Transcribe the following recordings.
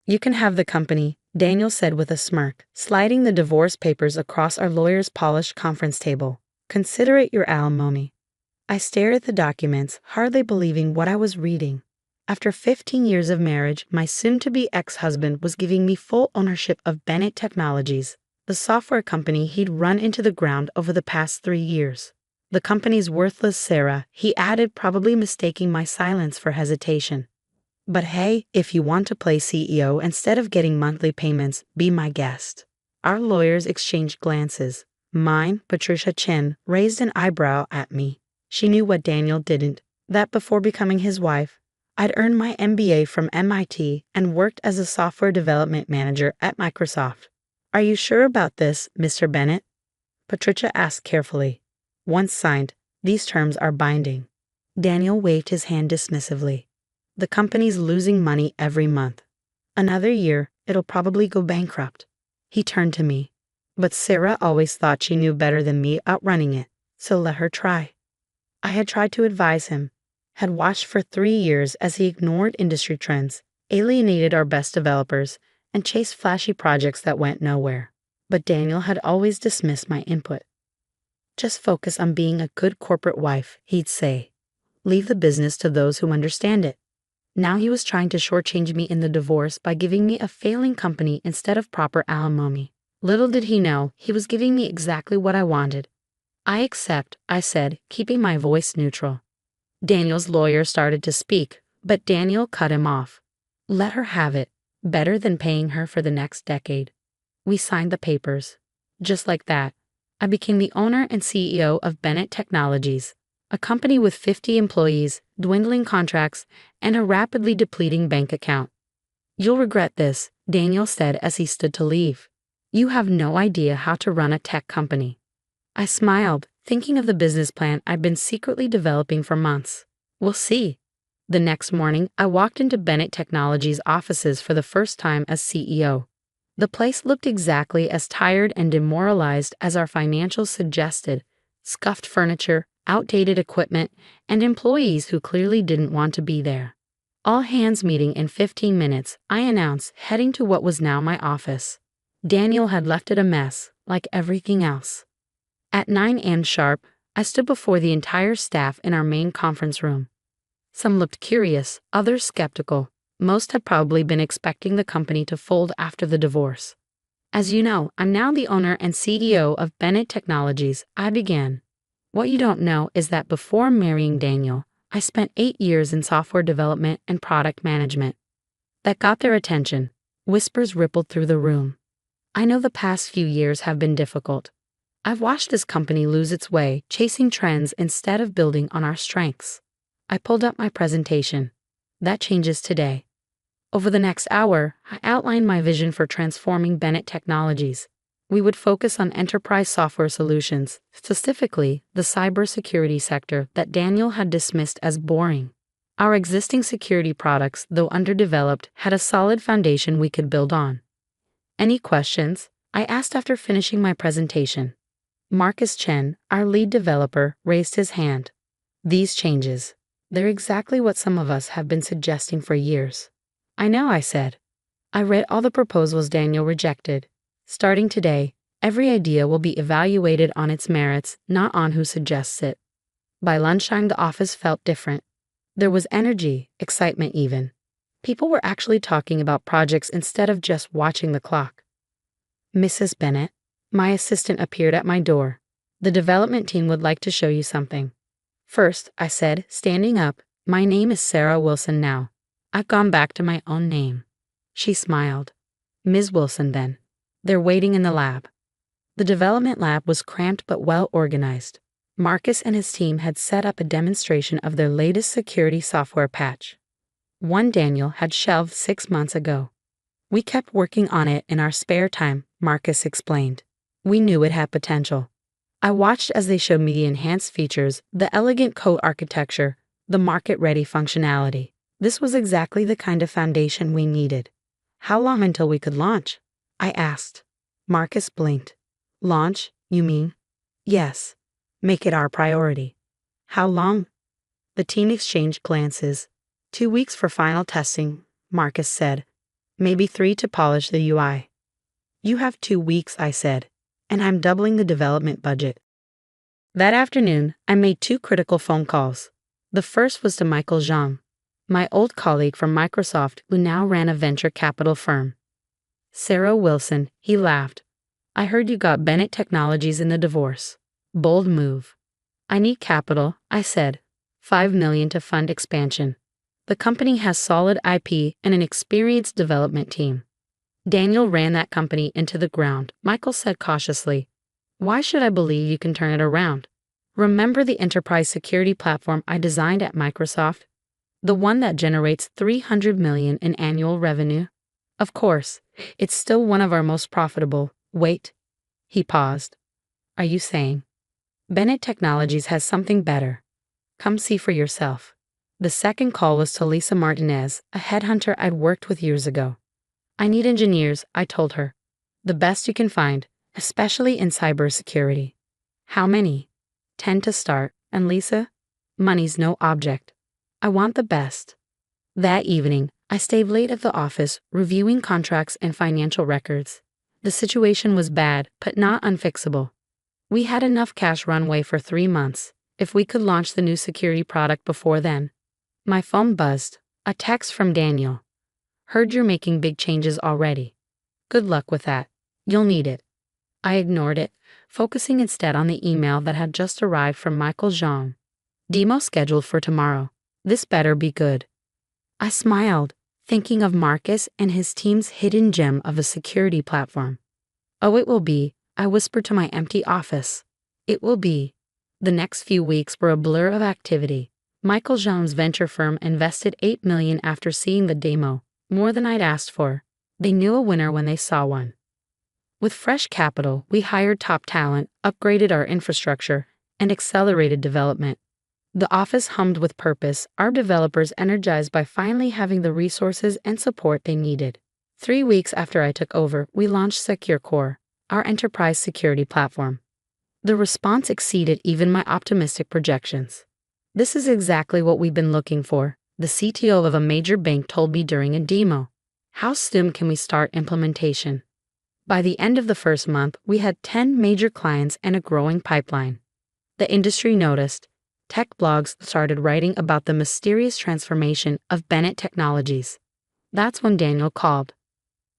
You can have the company, Daniel said with a smirk, sliding the divorce papers across our lawyer's polished conference table. Consider it your alimony. I stared at the documents, hardly believing what I was reading. After 15 years of marriage, my soon-to-be ex-husband was giving me full ownership of Bennett Technologies, the software company he'd run into the ground over the past 3 years. The company's worthless, Sarah, he added, probably mistaking my silence for hesitation. But hey, if you want to play CEO instead of getting monthly payments, be my guest. Our lawyers exchanged glances. Mine, Patricia Chen, raised an eyebrow at me. She knew what Daniel didn't, that before becoming his wife, I'd earned my MBA from MIT and worked as a software development manager at Microsoft. Are you sure about this, Mr. Bennett? Patricia asked carefully. Once signed, these terms are binding. Daniel waved his hand dismissively. The company's losing money every month. Another year, it'll probably go bankrupt. He turned to me. But Sarah always thought she knew better than me outrunning it, so let her try. I had tried to advise him, had watched for 3 years as he ignored industry trends, alienated our best developers, and chased flashy projects that went nowhere. But Daniel had always dismissed my input. Just focus on being a good corporate wife, he'd say. Leave the business to those who understand it. Now he was trying to shortchange me in the divorce by giving me a failing company instead of proper alimony. Little did he know, he was giving me exactly what I wanted. I accept, I said, keeping my voice neutral. Daniel's lawyer started to speak, but Daniel cut him off. Let her have it, better than paying her for the next decade. We signed the papers. Just like that, I became the owner and CEO of Bennett Technologies, a company with 50 employees, dwindling contracts, and a rapidly depleting bank account. You'll regret this, Daniel said as he stood to leave. You have no idea how to run a tech company. I smiled, thinking of the business plan I'd been secretly developing for months. We'll see. The next morning, I walked into Bennett Technologies' offices for the first time as CEO. The place looked exactly as tired and demoralized as our financials suggested: scuffed furniture, outdated equipment, and employees who clearly didn't want to be there. All hands meeting in 15 minutes, I announced, heading to what was now my office. Daniel had left it a mess, like everything else. At 9 a.m. sharp, I stood before the entire staff in our main conference room. Some looked curious, others skeptical. Most had probably been expecting the company to fold after the divorce. As you know, I'm now the owner and CEO of Bennett Technologies, I began. What you don't know is that before marrying Daniel, I spent 8 years in software development and product management. That got their attention. Whispers rippled through the room. I know the past few years have been difficult. I've watched this company lose its way, chasing trends instead of building on our strengths. I pulled up my presentation. That changes today. Over the next hour, I outlined my vision for transforming Bennett Technologies. We would focus on enterprise software solutions, specifically the cybersecurity sector that Daniel had dismissed as boring. Our existing security products, though underdeveloped, had a solid foundation we could build on. Any questions? I asked after finishing my presentation. Marcus Chen, our lead developer, raised his hand. These changes, they're exactly what some of us have been suggesting for years. I know, I said. I read all the proposals Daniel rejected. Starting today, every idea will be evaluated on its merits, not on who suggests it. By lunchtime, the office felt different. There was energy, excitement even. People were actually talking about projects instead of just watching the clock. Mrs. Bennett, my assistant appeared at my door. The development team would like to show you something. First, I said, standing up, my name is Sarah Wilson now. I've gone back to my own name. She smiled. Ms. Wilson, then. They're waiting in the lab. The development lab was cramped but well organized. Marcus and his team had set up a demonstration of their latest security software patch. One Daniel had shelved 6 months ago. We kept working on it in our spare time, Marcus explained. We knew it had potential. I watched as they showed me the enhanced features, the elegant code architecture, the market-ready functionality. This was exactly the kind of foundation we needed. How long until we could launch? I asked. Marcus blinked. Launch, you mean? Yes. Make it our priority. How long? The team exchanged glances. 2 weeks for final testing, Marcus said. maybe 3 to polish the UI. You have 2 weeks, I said, and I'm doubling the development budget. That afternoon, I made 2 critical phone calls. The first was to Michael Zhang, my old colleague from Microsoft who now ran a venture capital firm. Sarah Wilson, he laughed. I heard you got Bennett Technologies in the divorce. Bold move. I need capital, I said. $5 million to fund expansion. The company has solid IP and an experienced development team. Daniel ran that company into the ground, Michael said cautiously. Why should I believe you can turn it around? Remember the enterprise security platform I designed at Microsoft? The one that generates $300 million in annual revenue? Of course, it's still one of our most profitable. Wait. He paused. Are you saying Bennett Technologies has something better? Come see for yourself. The second call was to Lisa Martinez, a headhunter I'd worked with years ago. I need engineers, I told her. The best you can find, especially in cybersecurity. How many? 10 to start, and Lisa? Money's no object. I want the best. That evening, I stayed late at the office, reviewing contracts and financial records. The situation was bad, but not unfixable. We had enough cash runway for 3 months, if we could launch the new security product before then. My phone buzzed, a text from Daniel. Heard you're making big changes already. Good luck with that. You'll need it. I ignored it, focusing instead on the email that had just arrived from Michael Zhang. Demo scheduled for tomorrow. This better be good. I smiled, thinking of Marcus and his team's hidden gem of a security platform. Oh, it will be, I whispered to my empty office. It will be. The next few weeks were a blur of activity. Michael Zhang's venture firm invested $8 million after seeing the demo, more than I'd asked for. They knew a winner when they saw one. With fresh capital, we hired top talent, upgraded our infrastructure, and accelerated development. The office hummed with purpose, our developers energized by finally having the resources and support they needed. 3 weeks after I took over, we launched Secure Core, our enterprise security platform. The response exceeded even my optimistic projections. This is exactly what we've been looking for, the CTO of a major bank told me during a demo. How soon can we start implementation? By the end of the first month, we had 10 major clients and a growing pipeline. The industry noticed. Tech blogs started writing about the mysterious transformation of Bennett Technologies. That's when Daniel called.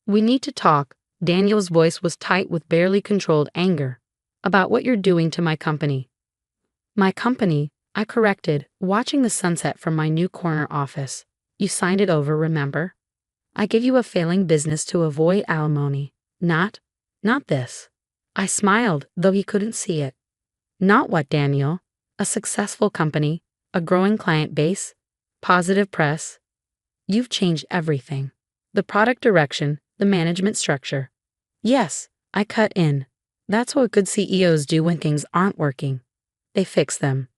We need to talk. Daniel's voice was tight with barely controlled anger. About what you're doing to my company. My company, I corrected, watching the sunset from my new corner office. You signed it over, remember? I give you a failing business to avoid alimony. Not this. I smiled, though he couldn't see it. Not what, Daniel? A successful company, a growing client base, positive press. You've changed everything. The product direction, the management structure. Yes, I cut in. That's what good CEOs do when things aren't working. They fix them.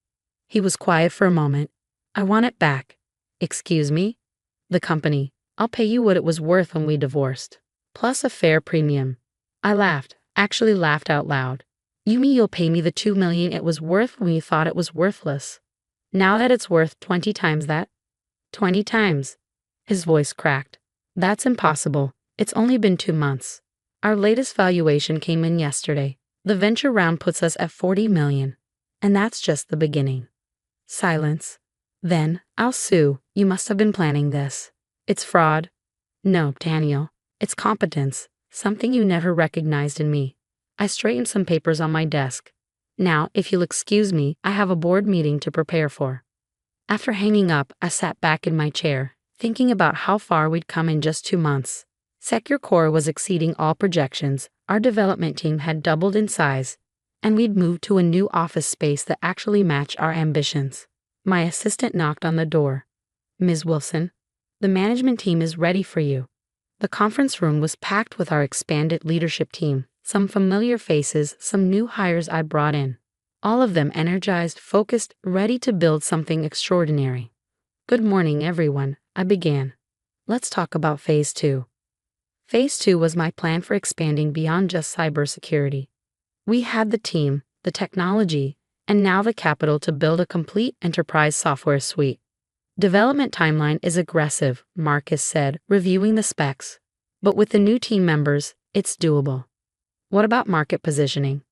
He was quiet for a moment. I want it back. Excuse me? The company. I'll pay you what it was worth when we divorced. Plus a fair premium. I laughed, actually laughed out loud. You mean you'll pay me the $2 million it was worth when you thought it was worthless? Now that it's worth 20 times that? 20 times. His voice cracked. That's impossible. It's only been 2 months. Our latest valuation came in yesterday. The venture round puts us at 40 million. And that's just the beginning. Silence. Then, I'll sue. You must have been planning this. It's fraud. No, Daniel. It's competence. Something you never recognized in me. I straightened some papers on my desk. Now, if you'll excuse me, I have a board meeting to prepare for. After hanging up, I sat back in my chair, thinking about how far we'd come in just 2 months. Secure Core was exceeding all projections, our development team had doubled in size, and we'd moved to a new office space that actually matched our ambitions. My assistant knocked on the door. Ms. Wilson, the management team is ready for you. The conference room was packed with our expanded leadership team, some familiar faces, some new hires I brought in. All of them energized, focused, ready to build something extraordinary. Good morning, everyone, I began. Let's talk about Phase 2. Phase 2 was my plan for expanding beyond just cybersecurity. We had the team, the technology, and now the capital to build a complete enterprise software suite. Development timeline is aggressive, Marcus said, reviewing the specs. But with the new team members, it's doable. What about market positioning?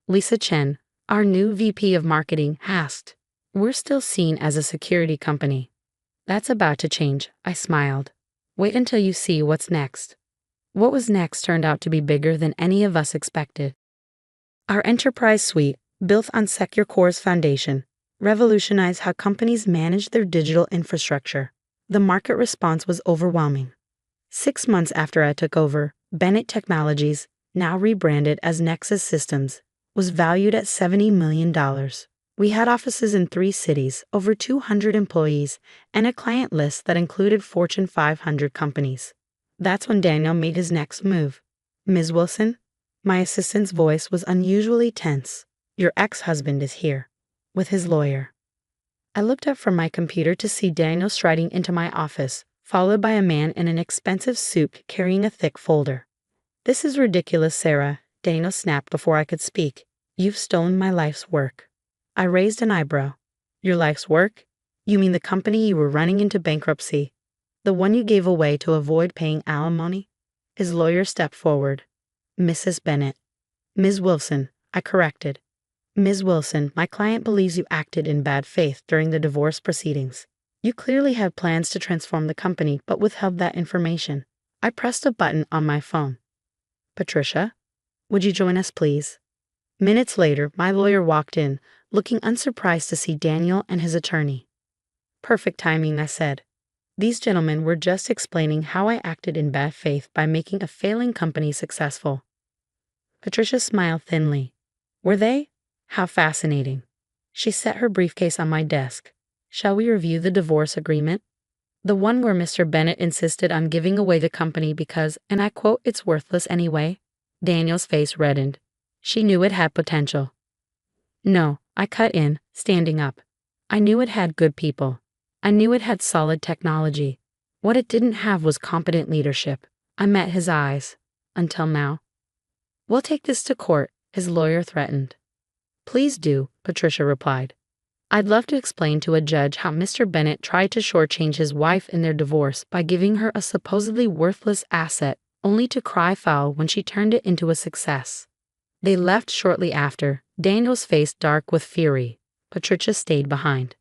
Lisa Chen, our new VP of Marketing, asked. We're still seen as a security company. That's about to change, I smiled. Wait until you see what's next. What was next turned out to be bigger than any of us expected. Our enterprise suite, built on Secure Core's foundation, revolutionized how companies manage their digital infrastructure. The market response was overwhelming. 6 months after I took over, Bennett Technologies, now rebranded as Nexus Systems, was valued at $70 million. We had offices in 3 cities, over 200 employees, and a client list that included Fortune 500 companies. That's when Daniel made his next move. Ms. Wilson? My assistant's voice was unusually tense. Your ex-husband is here, with his lawyer. I looked up from my computer to see Daniel striding into my office, followed by a man in an expensive suit carrying a thick folder. This is ridiculous, Sarah, Daniel snapped before I could speak. You've stolen my life's work. I raised an eyebrow. Your life's work? You mean the company you were running into bankruptcy? The one you gave away to avoid paying alimony? His lawyer stepped forward. Mrs. Bennett. Ms. Wilson, I corrected. Ms. Wilson, my client believes you acted in bad faith during the divorce proceedings. You clearly had plans to transform the company but withheld that information. I pressed a button on my phone. Patricia, would you join us, please? Minutes later, my lawyer walked in, looking unsurprised to see Daniel and his attorney. Perfect timing, I said. These gentlemen were just explaining how I acted in bad faith by making a failing company successful. Patricia smiled thinly. Were they? How fascinating. She set her briefcase on my desk. Shall we review the divorce agreement? The one where Mr. Bennett insisted on giving away the company because, and I quote, it's worthless anyway? Daniel's face reddened. She knew it had potential. No, I cut in, standing up. I knew it had good people. I knew it had solid technology. What it didn't have was competent leadership. I met his eyes. Until now. We'll take this to court, his lawyer threatened. Please do, Patricia replied. I'd love to explain to a judge how Mr. Bennett tried to shortchange his wife in their divorce by giving her a supposedly worthless asset, only to cry foul when she turned it into a success. They left shortly after, Daniel's face dark with fury. Patricia stayed behind.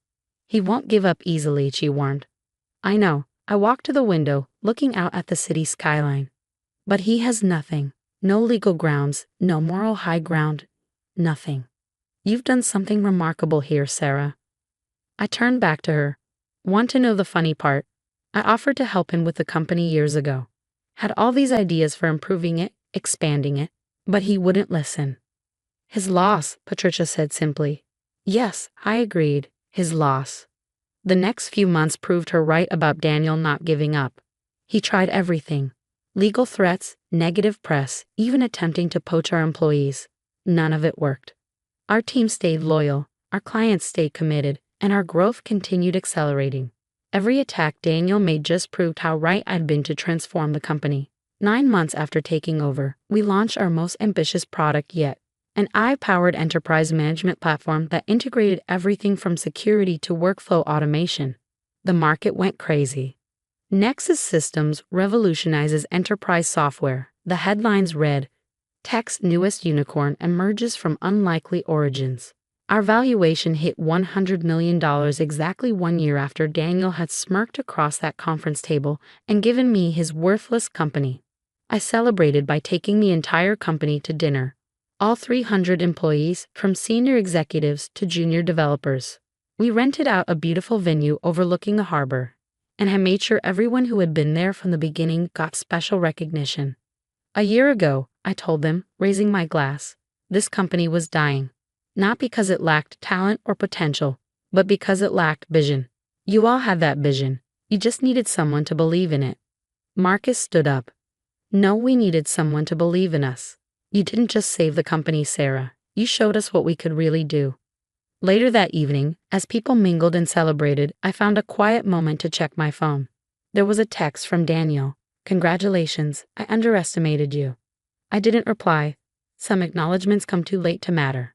He won't give up easily, she warned. I know. I walked to the window, looking out at the city skyline. But he has nothing. No legal grounds, no moral high ground, nothing. You've done something remarkable here, Sarah. I turned back to her. Want to know the funny part? I offered to help him with the company years ago. Had all these ideas for improving it, expanding it, but he wouldn't listen. His loss, Patricia said simply. Yes, I agreed. His loss. The next few months proved her right about Daniel not giving up. He tried everything. Legal threats, negative press, even attempting to poach our employees. None of it worked. Our team stayed loyal, our clients stayed committed, and our growth continued accelerating. Every attack Daniel made just proved how right I'd been to transform the company. 9 months after taking over, we launched our most ambitious product yet, an AI-powered enterprise management platform that integrated everything from security to workflow automation. The market went crazy. Nexus Systems revolutionizes enterprise software. The headlines read, Tech's newest unicorn emerges from unlikely origins. Our valuation hit $100 million exactly 1 year after Daniel had smirked across that conference table and given me his worthless company. I celebrated by taking the entire company to dinner. All 300 employees, from senior executives to junior developers. We rented out a beautiful venue overlooking the harbor, and I made sure everyone who had been there from the beginning got special recognition. A year ago, I told them, raising my glass, this company was dying. Not because it lacked talent or potential, but because it lacked vision. You all had that vision. You just needed someone to believe in it. Marcus stood up. No, we needed someone to believe in us. You didn't just save the company, Sarah. You showed us what we could really do. Later that evening, as people mingled and celebrated, I found a quiet moment to check my phone. There was a text from Daniel. Congratulations, I underestimated you. I didn't reply. Some acknowledgments come too late to matter.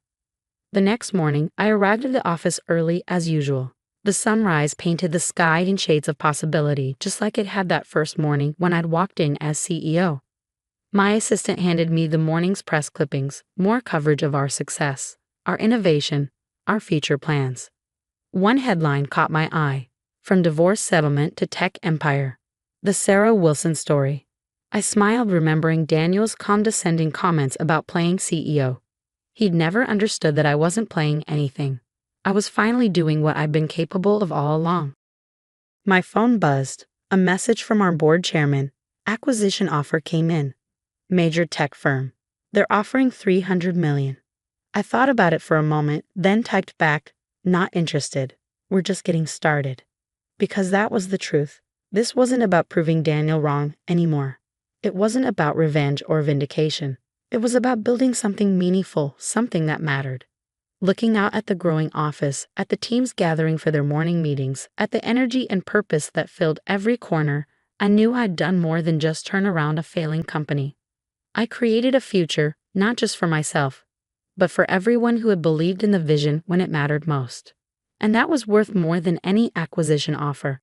The next morning, I arrived at the office early as usual. The sunrise painted the sky in shades of possibility, just like it had that first morning when I'd walked in as CEO. My assistant handed me the morning's press clippings, more coverage of our success, our innovation, our future plans. One headline caught my eye: From Divorce Settlement to Tech Empire. The Sarah Wilson Story. I smiled, remembering Daniel's condescending comments about playing CEO. He'd never understood that I wasn't playing anything. I was finally doing what I'd been capable of all along. My phone buzzed. A message from our board chairman. Acquisition offer came in. Major tech firm. They're offering $300 million. I thought about it for a moment, then typed back, "Not interested. We're just getting started." Because that was the truth. This wasn't about proving Daniel wrong anymore. It wasn't about revenge or vindication. It was about building something meaningful, something that mattered. Looking out at the growing office, at the teams gathering for their morning meetings, at the energy and purpose that filled every corner, I knew I'd done more than just turn around a failing company. I created a future, not just for myself, but for everyone who had believed in the vision when it mattered most. And that was worth more than any acquisition offer.